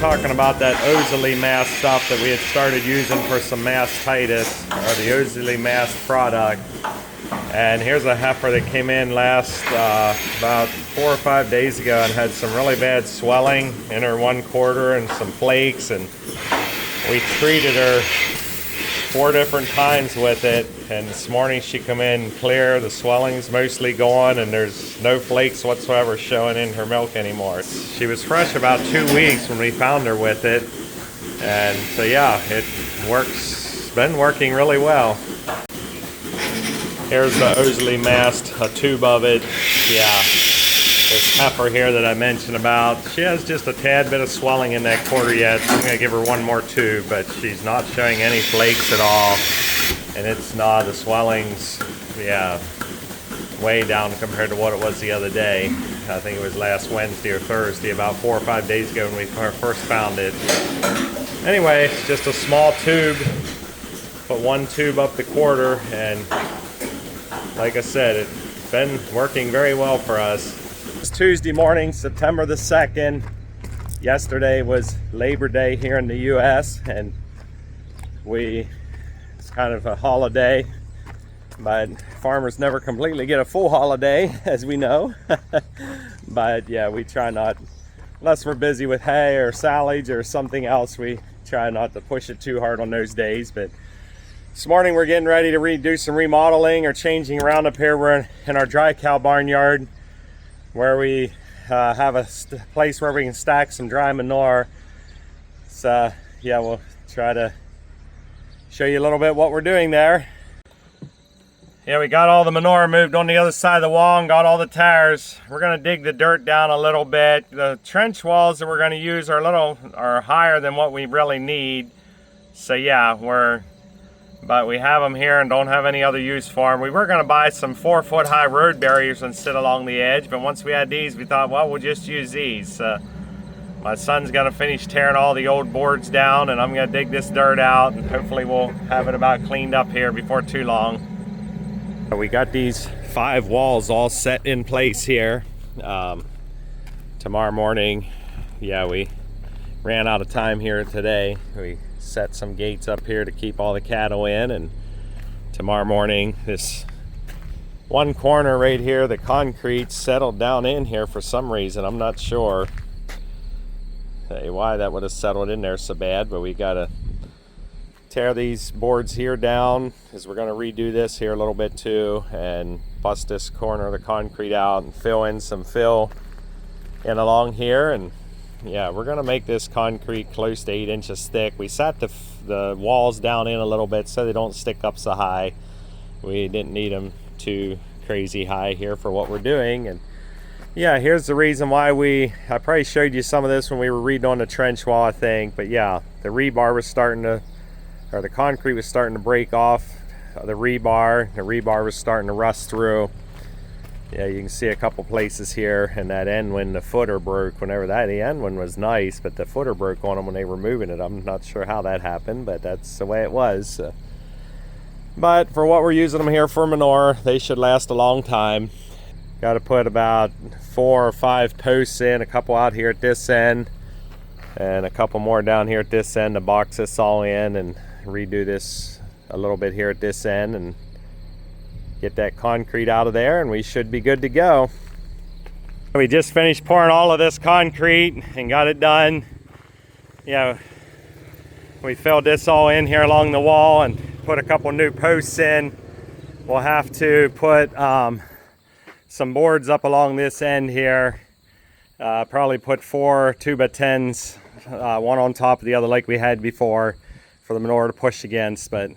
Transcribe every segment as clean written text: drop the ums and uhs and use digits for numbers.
talking about that Ozily mast stuff that we had started using for some mastitis, or the Ozily mast product. And here's a heifer that came in last about 4 or 5 days ago and had some really bad swelling in her one quarter and some flakes, and we treated her 4 different times with it, and this morning she come in clear, the swelling's mostly gone, and there's no flakes whatsoever showing in her milk anymore. She was fresh about 2 weeks when we found her with it, and so yeah, it works, been working really well. Here's the Ozily mast, a tube of it. Yeah, this heifer here that I mentioned about, she has just a tad bit of swelling in that quarter yet, so I'm going to give her 1 more tube, but she's not showing any flakes at all, and it's not, the swelling's, yeah, way down compared to what it was the other day. I think it was last Wednesday or Thursday, about 4 or 5 days ago when we first found it. Anyway, it's just a small tube, put 1 tube up the quarter, and like I said, it's been working very well for us. It's Tuesday morning, September the 2nd. Yesterday was Labor Day here in the US, and it's kind of a holiday, but farmers never completely get a full holiday, as we know. But yeah, we try not, unless we're busy with hay or silage or something else, we try not to push it too hard on those days. But this morning we're getting ready to do some remodeling or changing around up here. We're in our dry cow barnyard, where we have a place where we can stack some dry manure. So yeah, we'll try to show you a little bit what we're doing there. Yeah, we got all the manure moved on the other side of the wall and got all the tires. We're gonna dig the dirt down a little bit. The trench walls that we're gonna use are higher than what we really need. So yeah, but we have them here and don't have any other use for them. We were going to buy some 4-foot high road barriers and sit along the edge, but once we had these, we thought, well, we'll just use these. My son's going to finish tearing all the old boards down, and I'm going to dig this dirt out, and hopefully we'll have it about cleaned up here before too long. We got these 5 walls all set in place here. Tomorrow morning, yeah, we ran out of time here today. We set some gates up here to keep all the cattle in, and tomorrow morning this one corner right here, the concrete settled down in here for some reason. I'm not sure why that would have settled in there so bad, but we gotta tear these boards here down because we're going to redo this here a little bit too, and bust this corner of the concrete out and fill in some fill in along here. And yeah, we're going to make this concrete close to 8 inches thick. We sat the walls down in a little bit so they don't stick up so high. We didn't need them too crazy high here for what we're doing. And yeah, here's the reason why I probably showed you some of this when we were reading on the trench wall, I think. But yeah, the rebar was the concrete was starting to break off the rebar. The rebar was starting to rust through. Yeah, you can see a couple places here, and that end when the footer broke, the end one was nice, but the footer broke on them when they were moving it. I'm not sure how that happened, but that's the way it was. But for what we're using them here for manure, they should last a long time. Got to put about 4 or 5 posts in, a couple out here at this end, and a couple more down here at this end to box this all in and redo this a little bit here at this end and get that concrete out of there, and we should be good to go. We just finished pouring all of this concrete and got it done. Yeah, we filled this all in here along the wall and put a couple new posts in. We'll have to put some boards up along this end here. Probably put 4 2x10s, one on top of the other like we had before, for the manure to push against. But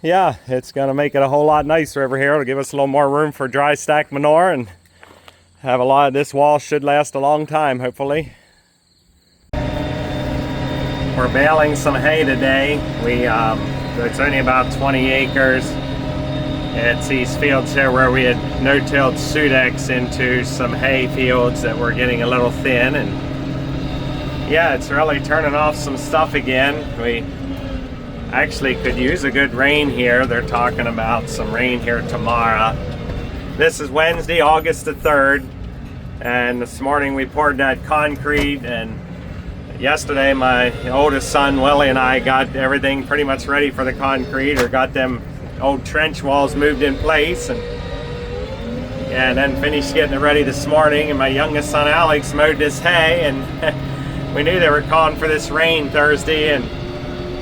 yeah, it's going to make it a whole lot nicer over here. It'll give us a little more room for dry stack manure, and have a lot of this wall should last a long time, hopefully. We're baling some hay today. It's only about 20 acres. It's these fields here where we had no-tilled Sudex into some hay fields that were getting a little thin, and yeah, it's really turning off some stuff again. We actually could use a good rain here. They're talking about some rain here tomorrow. This is Wednesday, August the 3rd, and this morning we poured that concrete, and Yesterday, my oldest son Willie and I got everything pretty much ready for the concrete, or got them old trench walls moved in place, and then finished getting it ready this morning. And my youngest son Alex mowed this hay, and we knew they were calling for this rain Thursday, and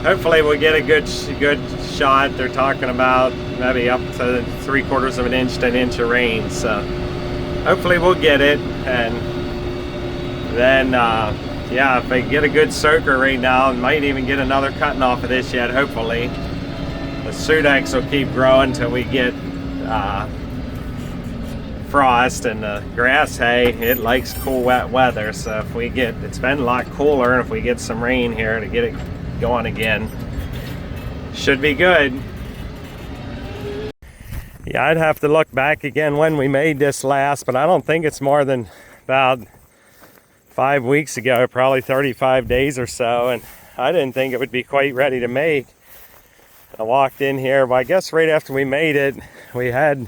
hopefully we'll get a good shot. They're talking about maybe up to 3/4 of an inch to an inch of rain, so hopefully we'll get it. And then yeah, if they get a good soaker right now, might even get another cutting off of this yet, hopefully. The Silage will keep growing till we get frost, and the grass hay, it likes cool wet weather, so if we get, it's been a lot cooler, and if we get some rain here to get it going again, should be good. Yeah, I'd have to look back again when we made this last, but I don't think it's more than about 5 weeks ago, probably 35 days or so, and I didn't think it would be quite ready to make. I walked in here, but I guess right after we made it, we had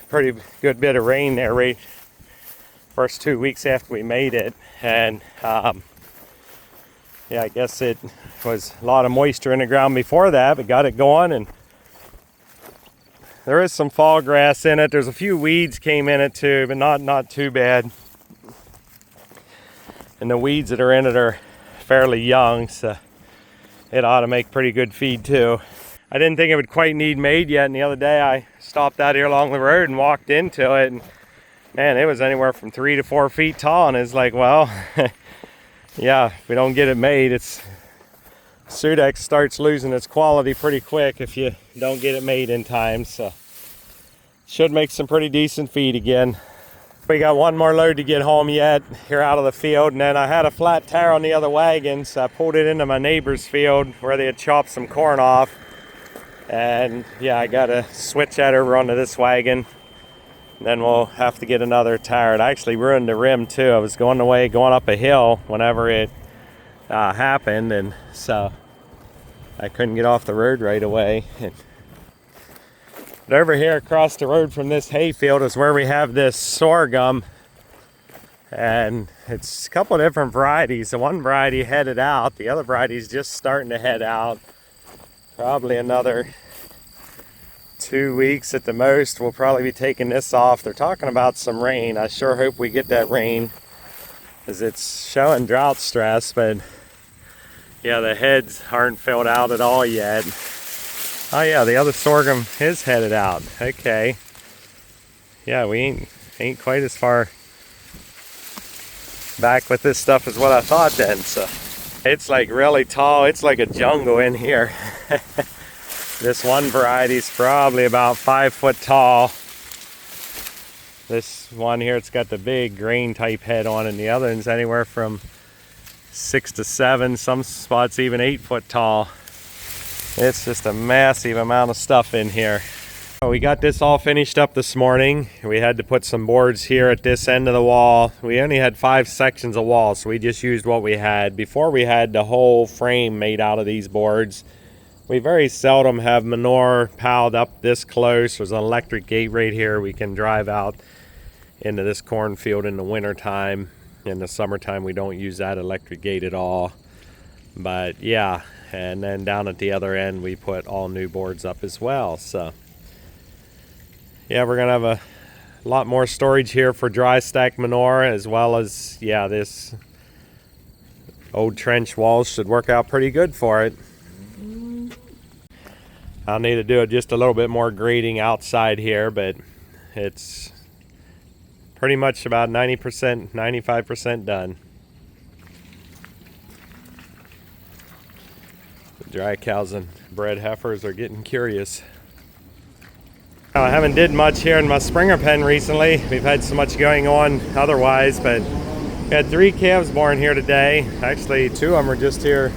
pretty good bit of rain there right first 2 weeks after we made it, and yeah, I guess it was a lot of moisture in the ground before that, but got it going, and there is some fall grass in it. There's a few weeds came in it too, but not too bad. And the weeds that are in it are fairly young, so it ought to make pretty good feed too. I didn't think it would quite need made yet, and the other day I stopped out here along the road and walked into it, and man, it was anywhere from 3 to 4 feet tall, and it's like, well, yeah, if we don't get it made, Silage starts losing its quality pretty quick if you don't get it made in time, so should make some pretty decent feed again. We got one more load to get home yet here out of the field, and then I had a flat tire on the other wagon, so I pulled it into my neighbor's field where they had chopped some corn off, and yeah, I gotta switch that over onto this wagon. Then we'll have to get another tire. It actually ruined the rim too. I was going up a hill whenever it happened, and so I couldn't get off the road right away. But over here across the road from this hayfield is where we have this sorghum, and it's a couple of different varieties. The one variety headed out, the other variety is just starting to head out. Probably another 2 weeks at the most, we'll probably be taking this off. They're talking about some rain. I sure hope we get that rain, because it's showing drought stress, but yeah, the heads aren't filled out at all yet. Oh yeah, the other sorghum is headed out. Okay. Yeah, we ain't quite as far back with this stuff as what I thought then. So it's like really tall. It's like a jungle in here. This one variety is probably about 5 foot tall. This one here, it's got the big grain type head on it, and the other one's anywhere from 6 to 7, some spots even 8 foot tall. It's just a massive amount of stuff in here. We got this all finished up this morning. We had to put some boards here at this end of the wall. We only had 5 sections of wall, so we just used what we had. Before, we had the whole frame made out of these boards. We very seldom have manure piled up this close. There's an electric gate right here. We can drive out into this cornfield in the winter time. In the summertime, we don't use that electric gate at all. But yeah, and then down at the other end, we put all new boards up as well. So yeah, we're gonna have a lot more storage here for dry stack manure, as well as, yeah, this old trench walls should work out pretty good for it. I'll need to do just a little bit more grading outside here, but it's pretty much about 90%, 95% done. The dry cows and bred heifers are getting curious. I haven't did much here in my Springer pen recently. We've had so much going on otherwise, but we had 3 calves born here today. Actually, 2 of them are just here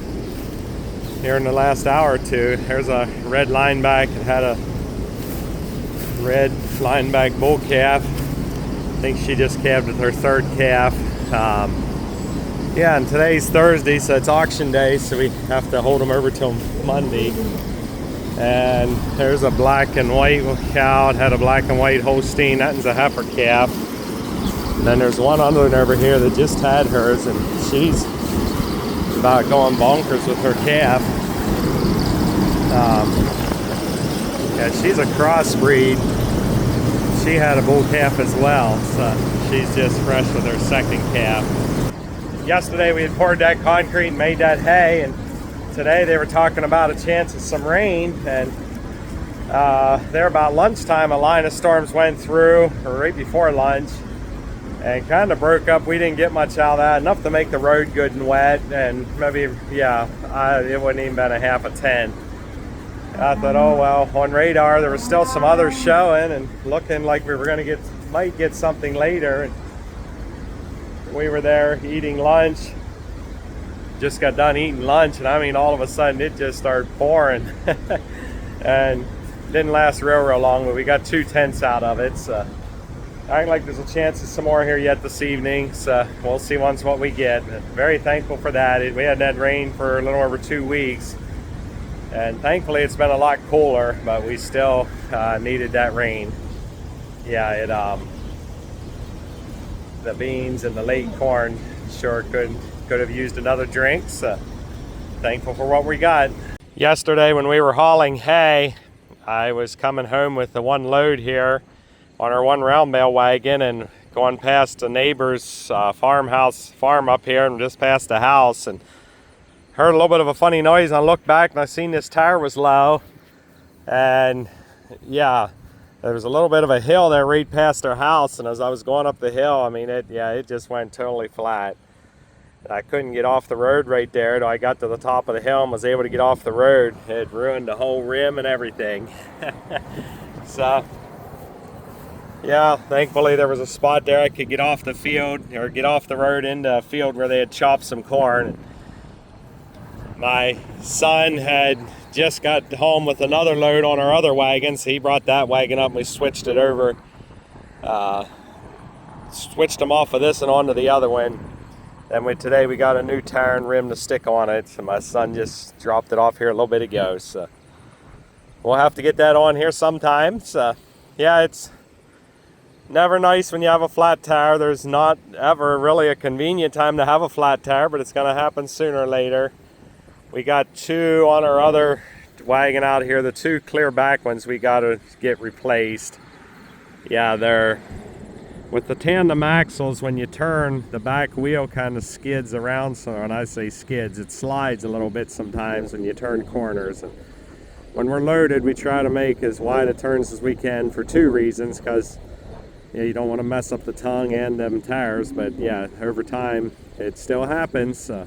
in the last hour or two. There's a red lineback that had a red lineback bull calf. I think she just calved with her 3rd calf. Yeah, and today's Thursday, so it's auction day, so we have to hold them over till Monday. And there's a black and white cow. It had a black and white Holstein. That one's a heifer calf. And then there's one other one over here that just had hers, and she's about going bonkers with her calf. Yeah, she's a crossbreed. She had a bull calf as well, so she's just fresh with her second calf. Yesterday we had poured that concrete and made that hay, and today they were talking about a chance of some rain, and there about lunchtime a line of storms went through, or right before lunch, and kind of broke up. We didn't get much out of that, enough to make the road good and wet, and maybe, yeah, it wouldn't even been a half a 10. I thought, oh well, on radar there was still some others showing and looking like we were going to might get something later. And we were there eating lunch, just got done eating lunch, and I mean all of a sudden it just started pouring. And didn't last real long, but we got 2 tenths out of it. So I think like there's a chance of some more here yet this evening, so we'll see once what we get. But very thankful for that. We had that rain for a little over 2 weeks, and thankfully it's been a lot cooler, but we still needed that rain. Yeah, the beans and the late corn sure could have used another drink, so thankful for what we got. Yesterday when we were hauling hay, I was coming home with the one load here on our one round bale wagon and going past a neighbor's farm up here, and just past the house, and heard a little bit of a funny noise. And I looked back and I seen this tire was low, and yeah, there was a little bit of a hill there right past our house, and as I was going up the hill, I mean it just went totally flat. I couldn't get off the road right there till I got to the top of the hill and was able to get off the road. It ruined the whole rim and everything. So yeah, thankfully there was a spot there I could get off the field, or get off the road into a field where they had chopped some corn. My son had just got home with another load on our other wagon, so he brought that wagon up and we switched it over. Switched them off of this and onto the other one. And today we got a new tire and rim to stick on it, so my son just dropped it off here a little bit ago. So we'll have to get that on here sometime. So yeah, it's never nice when you have a flat tire. There's not ever really a convenient time to have a flat tire, but it's going to happen sooner or later. We got 2 on our other wagon out here. The 2 clear back ones we got to get replaced. Yeah, they're with the tandem axles. When you turn, the back wheel kind of skids around. So when I say skids, it slides a little bit sometimes when you turn corners. And when we're loaded, we try to make as wide a turns as we can for 2 reasons, because you don't want to mess up the tongue and them tires. But yeah, over time it still happens. So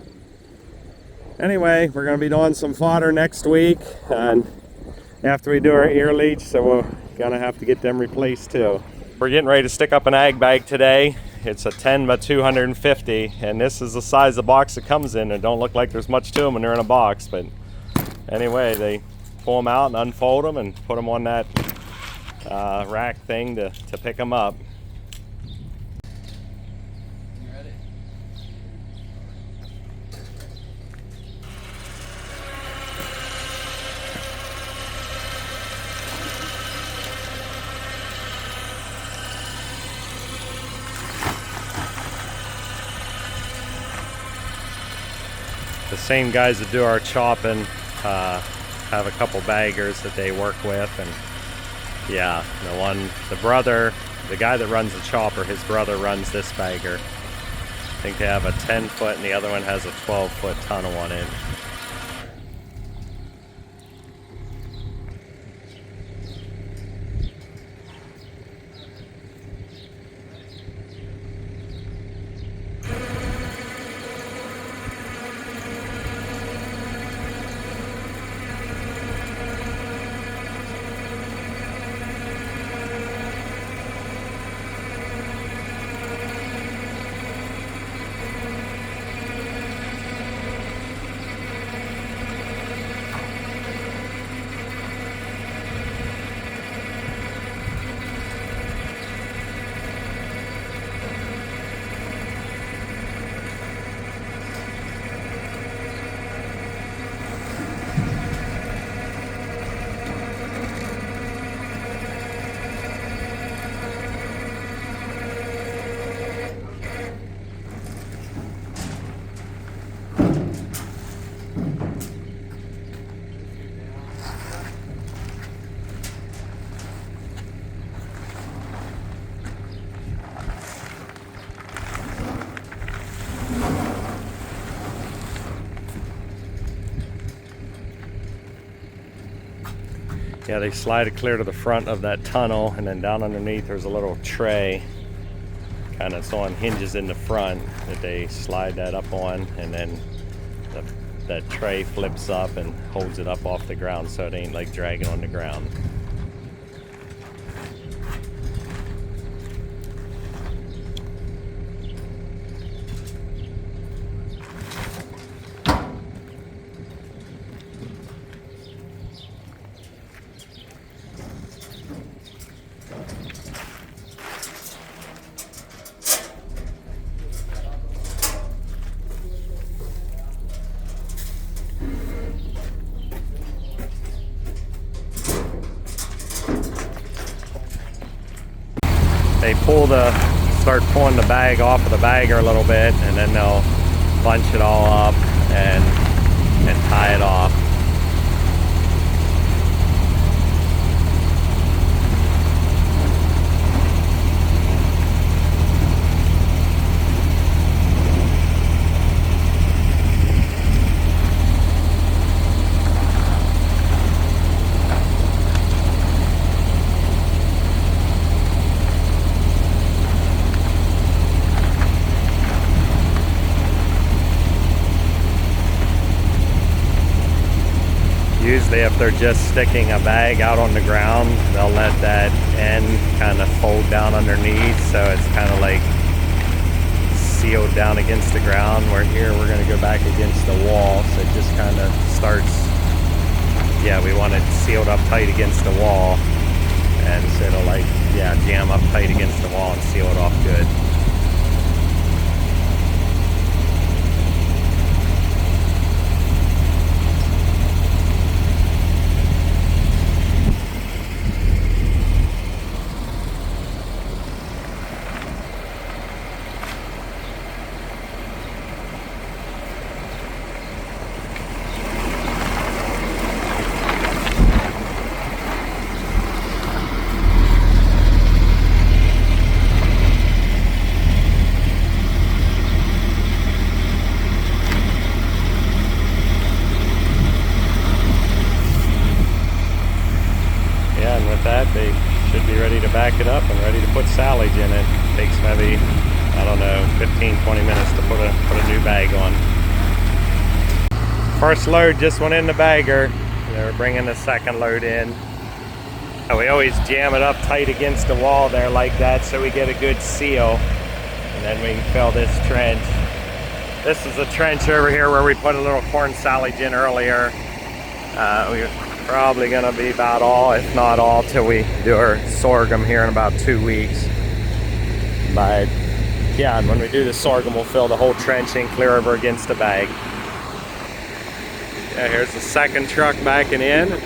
anyway, we're going to be doing some fodder next week, and after we do our ear leach, so we're going to have to get them replaced too. We're getting ready to stick up an Agabag today. It's a 10 by 250, and this is the size of the box it comes in. It don't look like there's much to them when they're in a box, but anyway, they pull them out and unfold them and put them on that rack thing to pick them up. The same guys that do our chopping have a couple baggers that they work with, and yeah, the guy that runs the chopper, his brother runs this bagger. I think they have a 10-foot and the other one has a 12-foot tunnel on it. Yeah, they slide it clear to the front of that tunnel, and then down underneath there's a little tray, kind of so on hinges in the front that they slide that up on, and then that tray flips up and holds it up off the ground so it ain't like dragging on the ground. They start pulling the bag off of the bagger a little bit, and then they'll bunch it all up and tie it off. Usually if they're just sticking a bag out on the ground, they'll let that end kind of fold down underneath, so it's kind of like sealed down against the ground. Where here we're going to go back against the wall, so it just kind of starts, yeah, we want it sealed up tight against the wall, and so it'll like, yeah, jam up tight against the wall and seal it off good. They should be ready to back it up and ready to put silage in it. Takes maybe, I don't know, 15-20 minutes to put a new bag on. First load just went in the bagger. They're bringing the second load in. And we always jam it up tight against the wall there like that so we get a good seal. And then we can fill this trench. This is a trench over here where we put a little corn silage in earlier. We're probably gonna be about all, if not all, till we do our sorghum here in about 2 weeks. But yeah, and when we do the sorghum, we'll fill the whole trench in clear over against the bag. Yeah, here's the second truck backing in.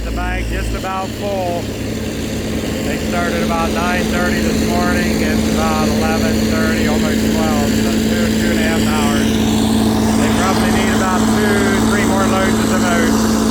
Got the bag just about full. They started about 9:30 this morning. It's about 11:30, almost 12, so 2.5 hours. They probably need about 2-3 more loads at the most.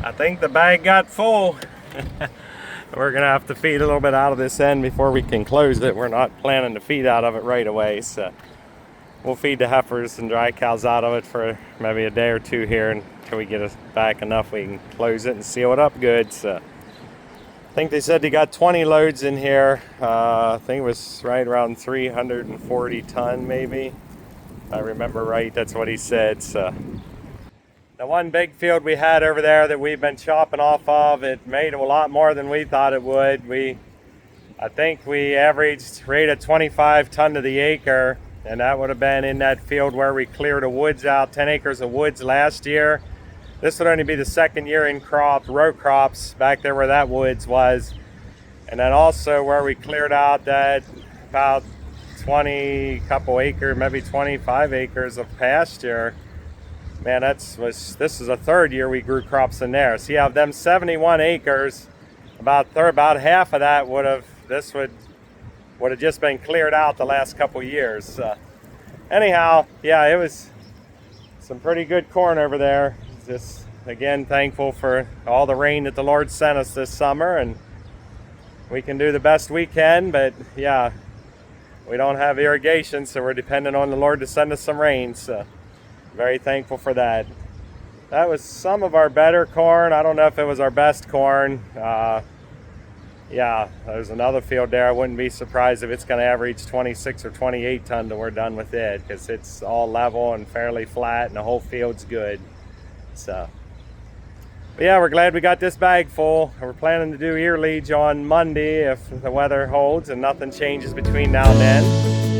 I think the bag got full. We're gonna have to feed a little bit out of this end before we can close it. We're not planning to feed out of it right away, so we'll feed the heifers and dry cows out of it for maybe a day or two here until we get us back enough we can close it and seal it up good. So I think they said they got 20 loads in here. I think it was right around 340 ton maybe, if I remember right. That's what he said. So the one big field we had over there that we've been chopping off of, it made a lot more than we thought it would. I think we averaged rate of 25 ton to the acre, and that would have been in that field where we cleared the woods out, 10 acres of woods last year. This would only be the second year in row crops back there where that woods was. And then also where we cleared out that about 20 couple acres, maybe 25 acres of pasture. Man, this is the third year we grew crops in there. So you have them 71 acres, about half of that would have just been cleared out the last couple years. Anyhow, yeah, it was some pretty good corn over there. Just again thankful for all the rain that the Lord sent us this summer, and we can do the best we can, but yeah, we don't have irrigation, so we're dependent on the Lord to send us some rain. So very thankful for that. That was some of our better corn. I don't know if it was our best corn. Yeah, there's another field there. I wouldn't be surprised if it's going to average 26 or 28 ton till we're done with it, because it's all level and fairly flat and the whole field's good. So, but yeah, we're glad we got this bag full. We're planning to do ear leach on Monday if the weather holds and nothing changes between now and then.